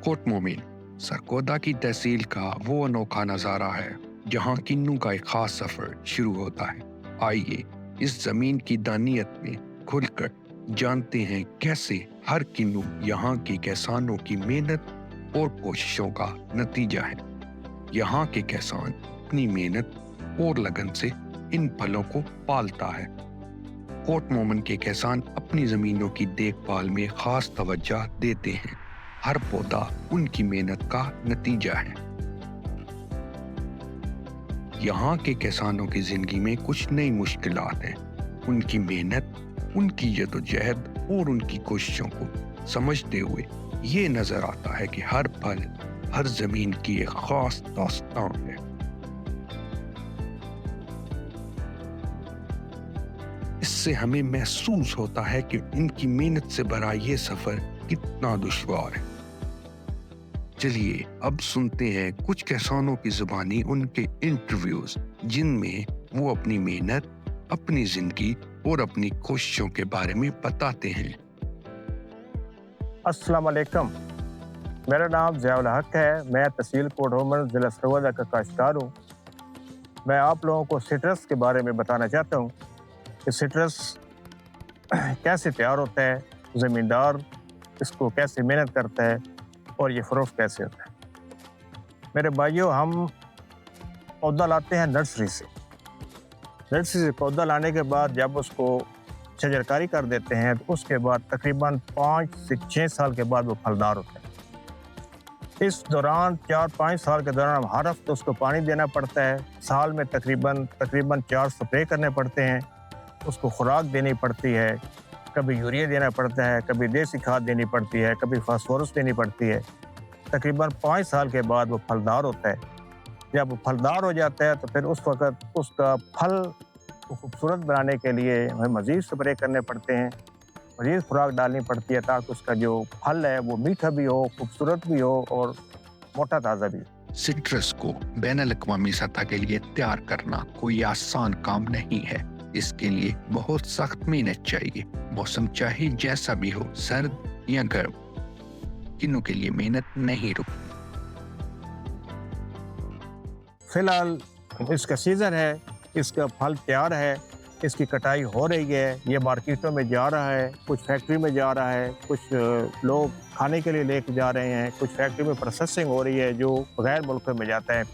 Coat मोमिन सरगोदा की तहसील का वो अनोखा नज़ारा है जहाँ किन्नू का एक खास सफ़र शुरू होता है। आइए इस ज़मीन की दानियत में खुलकर जानते हैं कैसे हर किन्नू यहाँ के किसानों की मेहनत और कोशिशों का नतीजा है। यहाँ के किसान अपनी मेहनत और लगन से इन फलों को पालता है। कोट मोमन के किसान अपनी ज़मीनों की देखभाल में खास तवज्जो देते हैं। हर पौधा उनकी मेहनत का नतीजा है। यहाँ के किसानों की जिंदगी में कुछ नई मुश्किलात हैं। उनकी मेहनत, उनकी जद्दोजहद और उनकी कोशिशों को समझते हुए ये नजर आता है कि हर पल, हर जमीन की एक खास दास्तान है। इससे हमें महसूस होता है कि इनकी मेहनत से भरा ये सफर कितना दुश्वार है। चलिए अब सुनते हैं कुछ किसानों की जुबानी उनके इंटरव्यूज, जिनमें वो अपनी मेहनत, अपनी जिंदगी और अपनी कोशिशों के बारे में बताते हैं। अस्सलाम वालेकुम, मेरा नाम ज़ियाउल हक है। मैं तहसील कोट मोमिन ज़िला सरगोदा का काश्तकार हूँ। मैं आप लोगों को सिट्रस के बारे में बताना चाहता हूँ कि सिट्रस कैसे तैयार होता है, ज़मींदार इसको कैसे मेहनत करता है और ये फ़रोख्त कैसे होता है। मेरे भाइयों, हम पौधा लाते हैं नर्सरी से पौधा लाने के बाद जब उसको शजरकारी कर देते हैं तो उसके बाद तकरीबन 5 से 6 साल के बाद वो फलदार होता है। इस दौरान 4-5 साल के दौरान हर हफ्ते उसको पानी देना पड़ता है। साल में तकरीबन 4 स्प्रे करने पड़ते हैं। उसको खुराक देनी पड़ती है, कभी यूरिया देना पड़ता है, कभी देसी खाद देनी पड़ती है, कभी फास्फोरस देनी पड़ती है। तकरीबन 5 साल के बाद वो फलदार होता है। जब वो फलदार हो जाता है तो फिर उस वक़्त उसका फल को खूबसूरत बनाने के लिए हमें मज़ीद स्प्रे करने पड़ते हैं, मज़ीद खुराक डालनी पड़ती है ताकि उसका जो फल है वो मीठा भी हो, खूबसूरत भी हो और मोटा ताज़ा भी हो। सिट्रस को बैनुल-अक़वामी सतह के लिए तैयार करना कोई आसान काम नहीं है। इसके लिए बहुत सख्त मेहनत चाहिए। मौसम चाहे जैसा भी हो, सर्द या गर्म, किन्नू के लिए मेहनत नहीं रुकती। फिलहाल इसका सीज़न है, इसका फल तैयार है, इसकी कटाई हो रही है, ये मार्केटों में जा रहा है, कुछ फैक्ट्री में जा रहा है, कुछ लोग खाने के लिए लेके जा रहे हैं, कुछ फैक्ट्री में प्रोसेसिंग हो रही है जो गैर मुल्कों में जाता है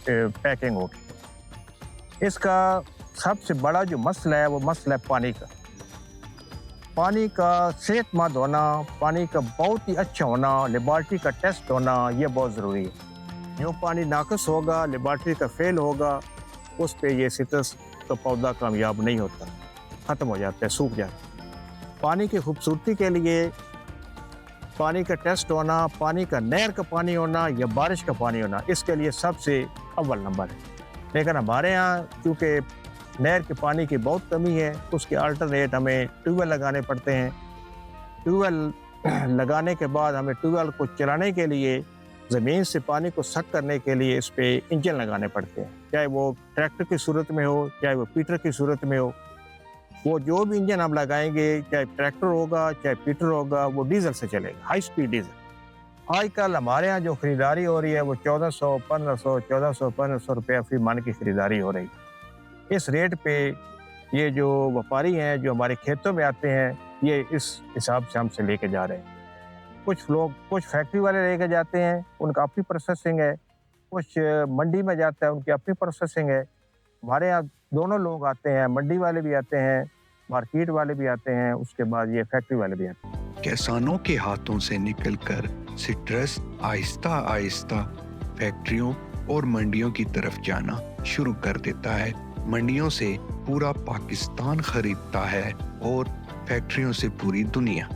पैकिंग हो के। इसका सबसे बड़ा जो मसला है वो मसला है पानी का। पानी का सेहतमंद होना, पानी का बहुत ही अच्छा होना, लेबॉर्ट्री का टेस्ट होना, ये बहुत ज़रूरी है। जो पानी नाक़िस होगा, लेबॉर्ट्री का फेल होगा, उस पे ये सिट्रस का पौधा कामयाब नहीं होता, ख़त्म हो जाता है, सूख जाता है। पानी की खूबसूरती के लिए पानी का टेस्ट होना, पानी का नहर का पानी होना या बारिश का पानी होना, इसके लिए सबसे अव्वल नंबर है। लेकिन हमारे यहाँ चूँकि नहर के पानी की बहुत कमी है, उसके अल्टरनेट हमें ट्यूबवेल लगाने पड़ते हैं। ट्यूबवेल लगाने के बाद हमें ट्यूबवेल को चलाने के लिए, ज़मीन से पानी को सक करने के लिए इस पे इंजन लगाने पड़ते हैं, चाहे वो ट्रैक्टर की सूरत में हो, चाहे वो पीटर की सूरत में हो। वो जो भी इंजन हम लगाएंगे, चाहे ट्रैक्टर होगा, चाहे पीटर होगा, वो डीजल से चलेगा, हाई स्पीड डीजल। आजकल हमारे यहाँ जो ख़रीदारी हो रही है वो 1400-1500 रुपया फी मन की ख़रीदारी हो रही है। इस रेट पे ये जो व्यापारी हैं जो हमारे खेतों में आते हैं, ये इस हिसाब से हमसे लेके जा रहे हैं। कुछ लोग, कुछ फैक्ट्री वाले लेके जाते हैं, उनका अपनी प्रोसेसिंग है, कुछ मंडी में जाता है, उनकी अपनी प्रोसेसिंग है। हमारे यहाँ दोनों लोग आते हैं, मंडी वाले भी आते हैं, मार्केट वाले भी आते हैं, उसके बाद ये फैक्ट्री वाले भी आते हैं। किसानों के हाथों से निकलकर सिट्रस आहिस्ता आहिस्ता फैक्ट्रियों और मंडियों की तरफ जाना शुरू कर देता है। मंडियों से पूरा पाकिस्तान खरीदता है और फैक्ट्रियों से पूरी दुनिया।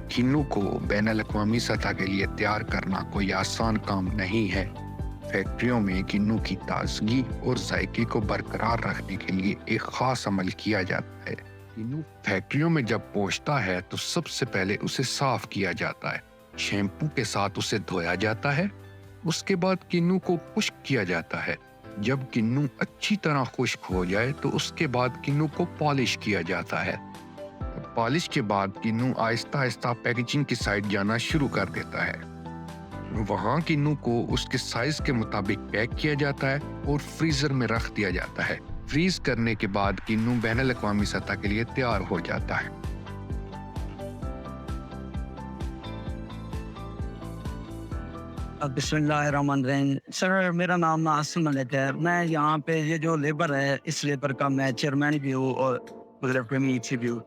किन्नू को बैनुल-अक़वामी सतह के लिए तैयार करना कोई आसान काम नहीं है। फैक्ट्रियों में किन्नू की ताजगी और जायके को बरकरार रखने के लिए एक खास अमल किया जाता है। किन्नू फैक्ट्रियों में जब पहुंचता है तो सबसे पहले उसे साफ किया जाता है, शैम्पू के साथ उसे धोया जाता है। उसके बाद किन्नू को खुश्क किया जाता है। जब किन्नू अच्छी तरह खुश्क हो जाए तो उसके बाद किन्नू को पॉलिश किया जाता है। پالش کے بعد کنو آہستہ آہستہ پیکیجنگ کی سائڈ جانا شروع کر دیتا ہے۔ وہاں کنو کو اس کے سائز کے مطابق پیک کیا جاتا ہے اور فریزر میں رکھ دیا جاتا ہے۔ فریز کرنے کے بعد کنو بین الاقوامی سطح کے لیے تیار ہو جاتا ہے۔ بسم اللہ الرحمن الرحیم۔ سر میرا نام ناصر ملک ہے۔ میں یہاں پہ یہ جو لیبر ہے اس لیبر کا میں چیئرمین بھی ہوں اور پریمیچ بھی ہوں۔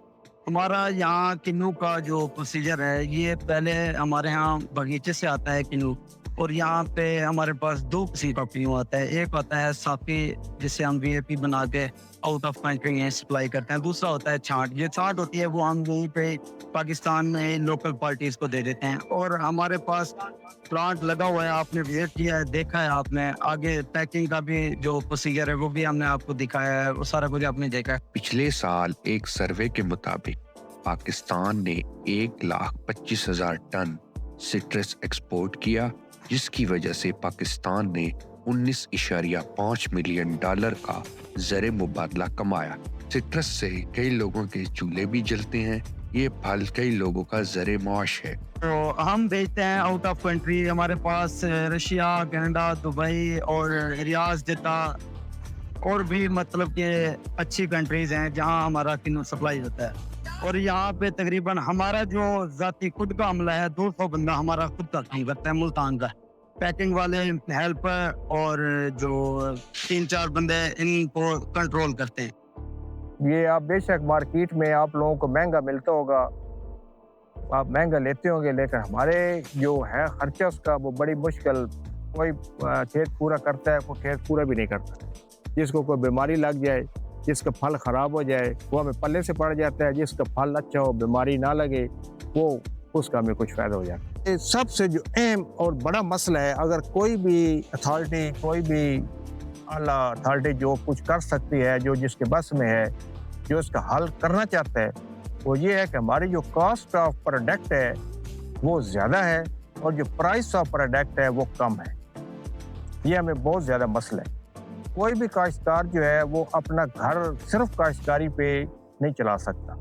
ہمارا یہاں کنو کا جو پروسیجر ہے یہ پہلے ہمارے یہاں باغیچے سے آتا ہے کنو، اور یہاں پہ ہمارے پاس دو قسم کا کنو آتا ہے۔ ایک ہوتا ہے صافی جسے ہم وی اے پی بنا کے آؤٹ آف کنٹری سپلائی کرتے ہیں، دوسرا ہوتا ہے چھانٹ۔ یہ چھانٹ ہوتی ہے وہ ہم یہیں پہ پاکستان میں لوکل پارٹیز کو دے دیتے ہیں، اور ہمارے پاس پلانٹ لگا ہوا ہے، آپ نے وزٹ کیا ہے، دیکھا ہے آپ نے۔ آگے پیکنگ کا بھی جو پروسیجر ہے وہ بھی ہم نے آپ کو دکھایا ہے، وہ سارا کچھ آپ نے دیکھا ہے۔ پچھلے سال ایک سروے کے مطابق پاکستان نے 1,25,000 ٹن سٹرس ایکسپورٹ کیا، جس کی وجہ سے پاکستان نے $19.5 ملین کا زر مبادلہ کمایا۔ سٹرس سے کئی لوگوں کے چولہے بھی جلتے ہیں۔ یہ پھل کئی لوگوں کا ذریعہ معاش ہے۔ تو ہم بیچتے ہیں آؤٹ آف کنٹری۔ ہمارے پاس رشیا، کینیڈا، دبئی اور ریاض جدہ اور بھی مطلب کہ اچھی کنٹریز ہیں جہاں ہمارا کنو سپلائی ہوتا ہے۔ اور یہاں پہ تقریباً ہمارا جو ذاتی خود کا عملہ ہے 200 بندہ ہمارا خود کا کام کرتا ہے ملتان کا۔ پیکنگ والے، ہیلپر اور جو 3-4 بندے ان کو کنٹرول کرتے ہیں۔ یہ آپ بے شک مارکیٹ میں آپ لوگوں کو مہنگا ملتا ہوگا، آپ مہنگا لیتے ہوں گے، لیکن ہمارے جو ہے خرچہ اس کا وہ بڑی مشکل، کوئی کھیت پورا کرتا ہے، کوئی کھیت پورا بھی نہیں کرتا۔ جس کو کوئی بیماری لگ جائے، جس کا پھل خراب ہو جائے وہ ہمیں پلے سے پڑ جاتا ہے، جس کا پھل اچھا ہو، بیماری نہ لگے، وہ اس کا ہمیں کچھ فائدہ ہو جاتا ہے۔ یہ سب سے جو اہم اور بڑا مسئلہ ہے، اگر کوئی بھی اتھارٹی، کوئی بھی اعلیٰ اتھارٹی جو کچھ کر سکتی ہے، جو جس کے بس میں ہے، جو اس کا حل کرنا چاہتا ہے، وہ یہ ہے کہ ہماری جو کاسٹ آف پروڈکٹ ہے وہ زیادہ ہے اور جو پرائس آف پروڈکٹ ہے وہ کم ہے۔ یہ ہمیں بہت زیادہ مسئلہ ہے۔ کوئی بھی کاشتکار جو ہے وہ اپنا گھر صرف کاشتکاری پہ نہیں چلا سکتا،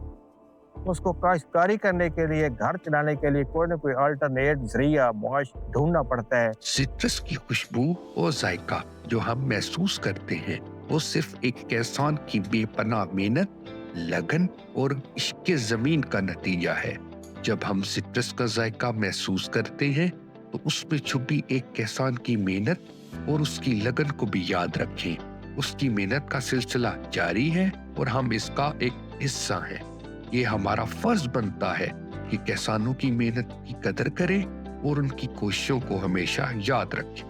اس کو کاشتکاری کرنے کے لیے، گھر چلانے کے لیے کوئی نہ کوئی آلٹرنیٹ ذریعہ معاش ڈھونڈنا پڑتا ہے۔ سٹرس کی خوشبو اور ذائقہ جو ہم محسوس کرتے ہیں وہ صرف ایک کسان کی بے پناہ محنت، لگن اور عشق زمین کا نتیجہ ہے۔ جب ہم سٹرس کا ذائقہ محسوس کرتے ہیں تو اس میں چھپی ایک کسان کی محنت اور اس کی لگن کو بھی یاد رکھیں۔ اس کی محنت کا سلسلہ جاری ہے اور ہم اس کا ایک حصہ ہیں۔ یہ ہمارا فرض بنتا ہے کہ کسانوں کی محنت کی قدر کریں اور ان کی کوششوں کو ہمیشہ یاد رکھیں۔